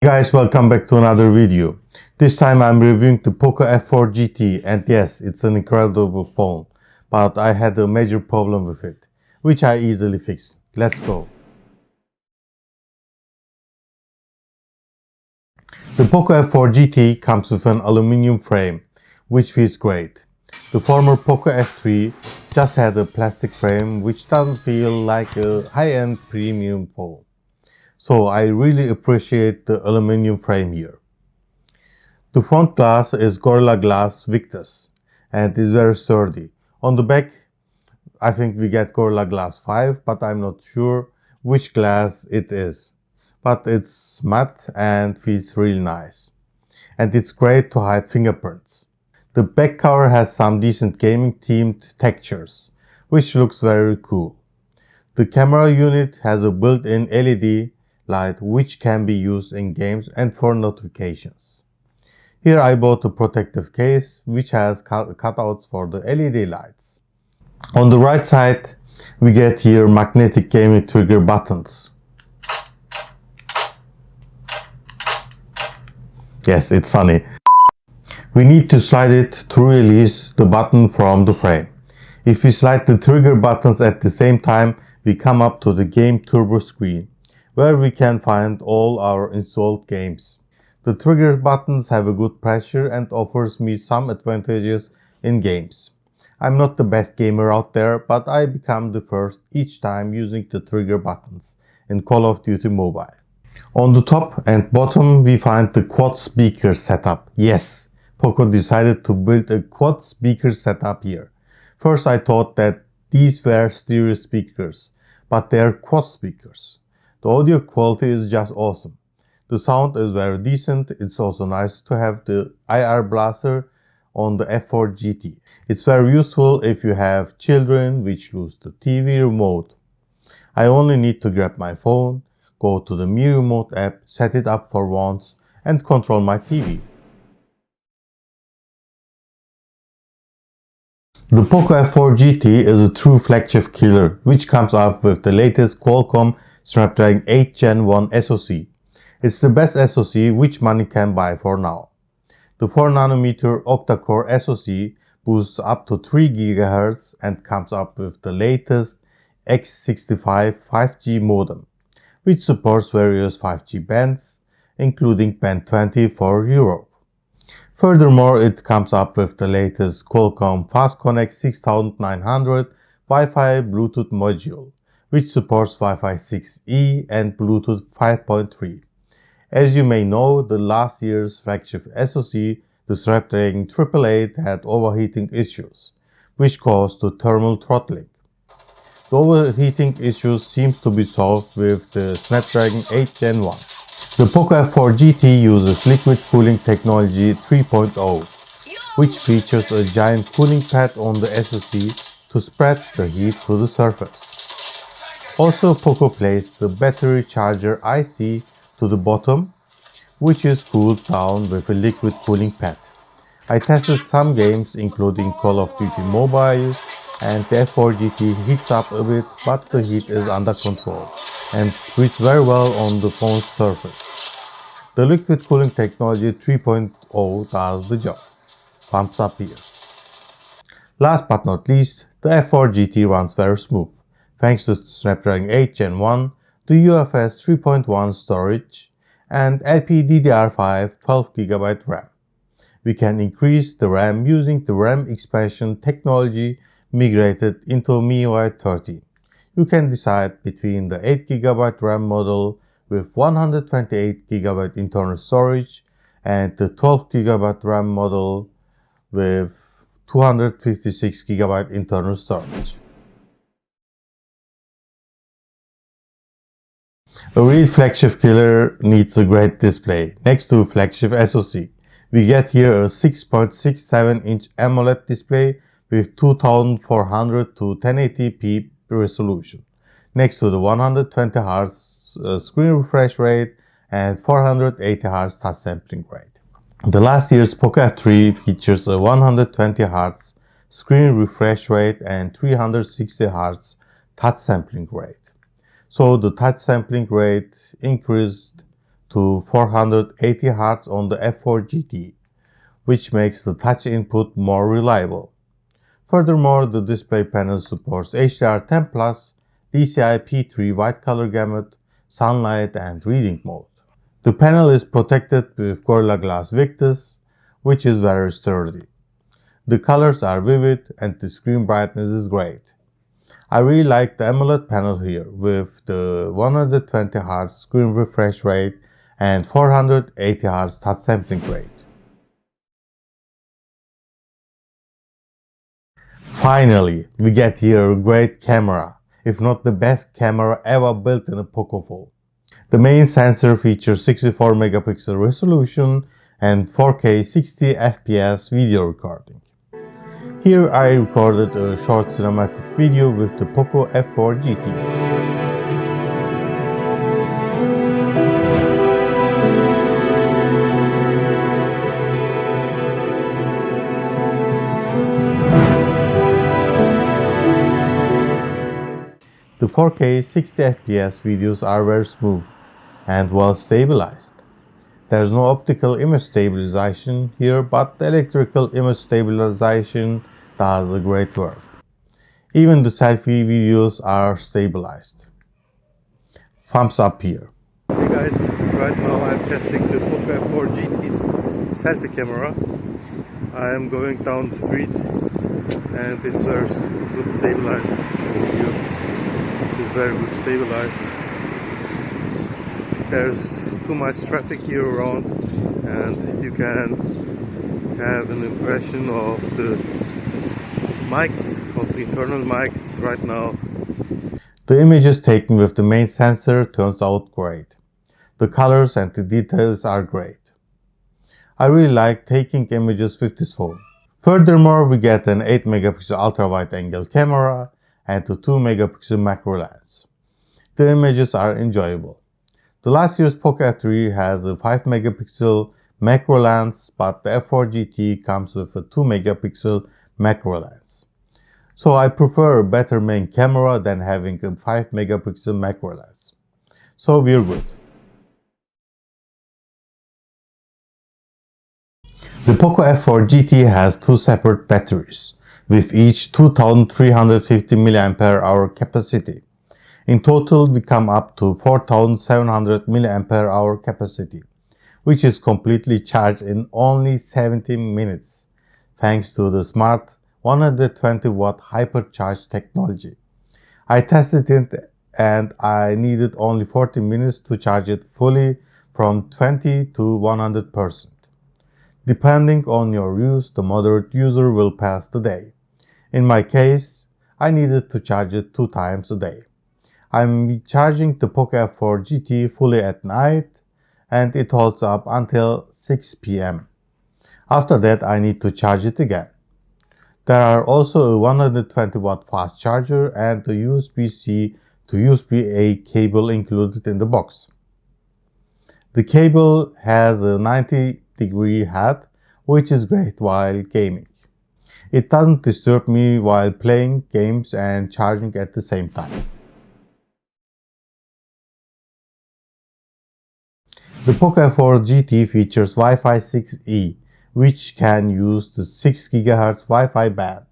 Guys, welcome back to another video. This time I'm reviewing the Poco F4 GT, and yes, it's an incredible phone, but I had a major problem with it, which I easily fixed. Let's go. The Poco F4 GT comes with an aluminum frame, which feels great. The former Poco F3 just had a plastic frame, which doesn't feel like a high-end premium phone. So I really appreciate the aluminum frame here. The front glass is Gorilla Glass Victus and is very sturdy. On the back, I think we get Gorilla Glass 5, but I'm not sure which glass it is. But it's matte and feels really nice. And it's great to hide fingerprints. The back cover has some decent gaming themed textures, which looks very cool. The camera unit has a built-in LED light which can be used in games and for notifications. Here I bought a protective case which has cutouts for the LED lights. On the right side we get here magnetic gaming trigger buttons. Yes, it's funny. We need to slide it to release the button from the frame. If we slide the trigger buttons at the same time, we come up to the Game Turbo screen, where we can find all our installed games. The trigger buttons have a good pressure and offers me some advantages in games. I'm not the best gamer out there, but I become the first each time using the trigger buttons in Call of Duty Mobile. On the top and bottom we find the quad speaker setup. Yes, Poco decided to build a quad speaker setup here. First I thought that these were stereo speakers, but they're quad speakers. The audio quality is just awesome. The sound is very decent. It's also nice to have the IR blaster on the F4 GT. It's very useful if you have children which use the TV remote. I only need to grab my phone, go to the 𝘀𝗂𝗧𝗍𝗂 app, set it up for once, and control my TV. The Poco F4 GT is a true flagship killer, which comes up with the latest Qualcomm Snapdragon 8 Gen 1 SoC. It's the best SoC which money can buy for now. The 4nm octa-core SoC boosts up to 3 GHz and comes up with the latest 𝘀𝗂𝗽𝗪 5G modem, which supports various 5G bands, including band 20 for Europe. Furthermore, it comes up with the latest Qualcomm Fast Connect 6900 Wi-Fi Bluetooth module, which supports Wi-Fi 6E and Bluetooth 5.3. As you may know, the last year's flagship SoC, the Snapdragon 888, had overheating issues, which caused the thermal throttling. The overheating issues seems to be solved with the Snapdragon 8 Gen 1. The Poco F4 GT uses liquid cooling technology 3.0, which features a giant cooling pad on the SoC to spread the heat to the surface. Also, Poco placed the battery charger IC to the bottom, which is cooled down with a liquid cooling pad. I tested some games including Call of Duty Mobile, and the F4 GT heats up a bit, but the heat is under control and spreads very well on the phone's surface. The liquid cooling technology 3.0 does the job. Thumbs up here. Last but not least, the F4 GT runs very smooth, thanks to Snapdragon 8 Gen 1, the UFS 3.1 storage, and LPDDR5 12GB RAM. We can increase the RAM using the RAM expansion technology migrated into MIUI 13. You can decide between the 8GB RAM model with 128GB internal storage and the 12GB RAM model with 256GB internal storage. A real flagship killer needs a great display. Next to flagship SoC, we get here a 6.67-inch AMOLED display with 2400 to 1080p resolution, next to the 120Hz screen refresh rate and 480Hz touch sampling rate. The last year's Poco F3 features a 120Hz screen refresh rate and 360Hz touch sampling rate. So the touch sampling rate increased to 480 Hz on the F4 GT, which makes the touch input more reliable. Furthermore, the display panel supports HDR10+, DCI-P3 white color gamut, sunlight, and reading mode. The panel is protected with Gorilla Glass Victus, which is very sturdy. The colors are vivid and the screen brightness is great. I really like the AMOLED panel here with the 120Hz screen refresh rate and 480Hz touch sampling rate. Finally, we get here a great camera, if not the best camera ever built in a Poco phone. The main sensor features 64 megapixel resolution and 4K 60 FPS video recording. Here I recorded a short cinematic video with the Poco F4 GT. The 4K 60 FPS videos are very smooth and well stabilized. There is no optical image stabilization here, but the electrical image stabilization does a great work. Even the selfie videos are stabilized. Thumbs up here. Hey guys, right now I'm testing the Poco F4 GT's selfie camera. I am going down the street and it's very good stabilized. The video is very good stabilized. There's too much traffic here around and you can have an impression of the mics, of the internal mics right now. The images taken with the main sensor turns out great. The colors and the details are great. I really like taking images with this phone. Furthermore, we get an 8 megapixel ultra wide angle camera and a 2 megapixel macro lens. The images are enjoyable. The last year's Poco F3 has a 5 megapixel macro lens, but the F4 GT comes with a 2 megapixel macro lens. So I prefer a better main camera than having a 5 megapixel macro lens. So we're good. The Poco F4 GT has two separate batteries, with each 2350 mAh capacity. In total, we come up to 4700 mAh capacity, which is completely charged in only 17 minutes, thanks to the smart 120 watt hypercharge technology. I tested it and I needed only 40 minutes to charge it fully from 20 to 100%. Depending on your use, the moderate user will pass the day. In my case, I needed to charge it 2 times a day. I'm charging the Poco F4 GT fully at night and it holds up until 6 p.m. After that, I need to charge it again. There are also a 120 watt fast charger and a USB-C to USB-A cable included in the box. The cable has a 90-degree head, which is great while gaming. It doesn't disturb me while playing games and charging at the same time. The Poco F4 GT features Wi-Fi 6E, which can use the 6 GHz Wi-Fi band.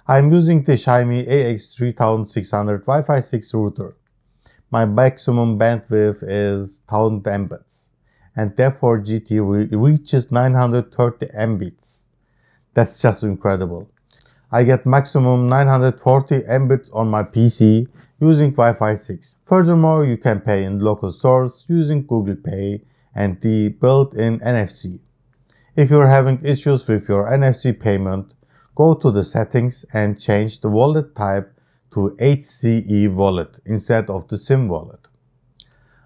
I am using the Xiaomi AX3600 Wi-Fi 6 router. My maximum bandwidth is 1000 Mbits, and therefore GT reaches 930 Mbits. That's just incredible. I get maximum 940 Mbits on my PC using Wi-Fi 6. Furthermore, you can pay in local stores using Google Pay and the built-in NFC. If you're having issues with your NFC payment, go to the settings and change the wallet type to 𝘀𝘂𝗽𝗍 wallet instead of the SIM wallet.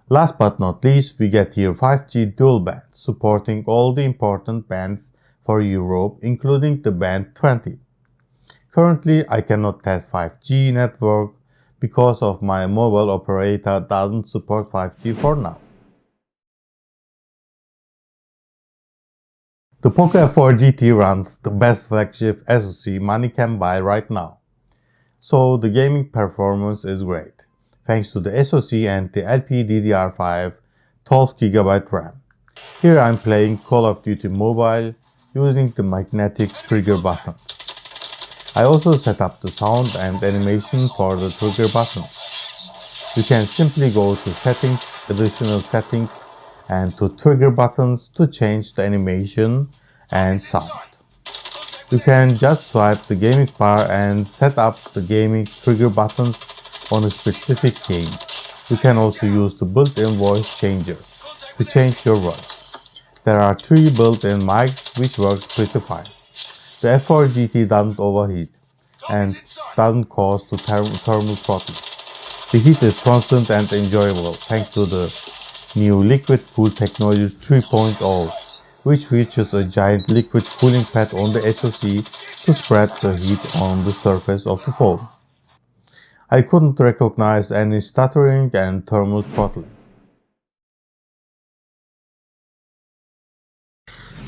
Last but not least, we get here 5G dual band, supporting all the important bands for Europe, including the band 20. Currently, I cannot test 5G network because of my mobile operator doesn't support 5G for now. The Poco F4 GT runs the best flagship SoC money can buy right now. So the gaming performance is great, thanks to the SoC and the LPDDR5 12GB RAM. Here I'm playing Call of Duty Mobile using the magnetic trigger buttons. I also set up the sound and animation for the trigger buttons. You can simply go to Settings, Additional Settings, and to Trigger Buttons to change the animation and sound. You can just swipe the gaming bar and set up the gaming trigger buttons on a specific game. You can also use the built-in voice changer to change your voice. There are 3 built-in mics which works pretty fine. The F4 GT doesn't overheat and doesn't cause to thermal throttling. The heat is constant and enjoyable thanks to the new liquid cool technology 3.0, which features a giant liquid cooling pad on the SoC to spread the heat on the surface of the phone. I couldn't recognize any stuttering and thermal throttling.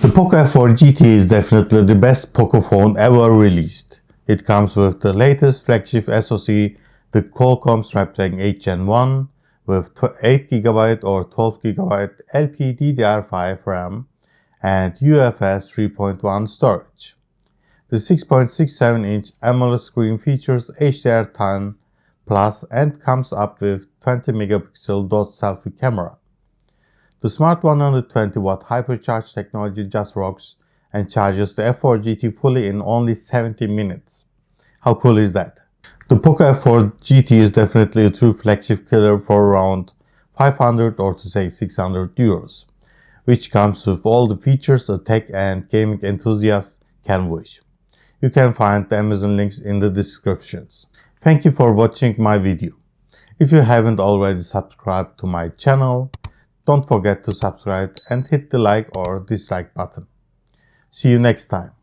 The Poco F4 GT is definitely the best Poco phone ever released. It comes with the latest flagship SoC, the Qualcomm Snapdragon 8 Gen 1 with 8GB or 12GB LPDDR5 RAM and UFS 3.1 storage. The 6.67-inch AMOLED screen features HDR10 Plus and comes up with 20MP dot selfie camera. The smart 120W hypercharge technology just rocks and charges the F4 GT fully in only 70 minutes. How cool is that? The Poco F4 GT is definitely a true flagship killer for around 500 or to say 600 euros, which comes with all the features a tech and gaming enthusiast can wish. You can find the Amazon links in the descriptions. Thank you for watching my video. If you haven't already subscribed to my channel, don't forget to subscribe and hit the like or dislike button. See you next time.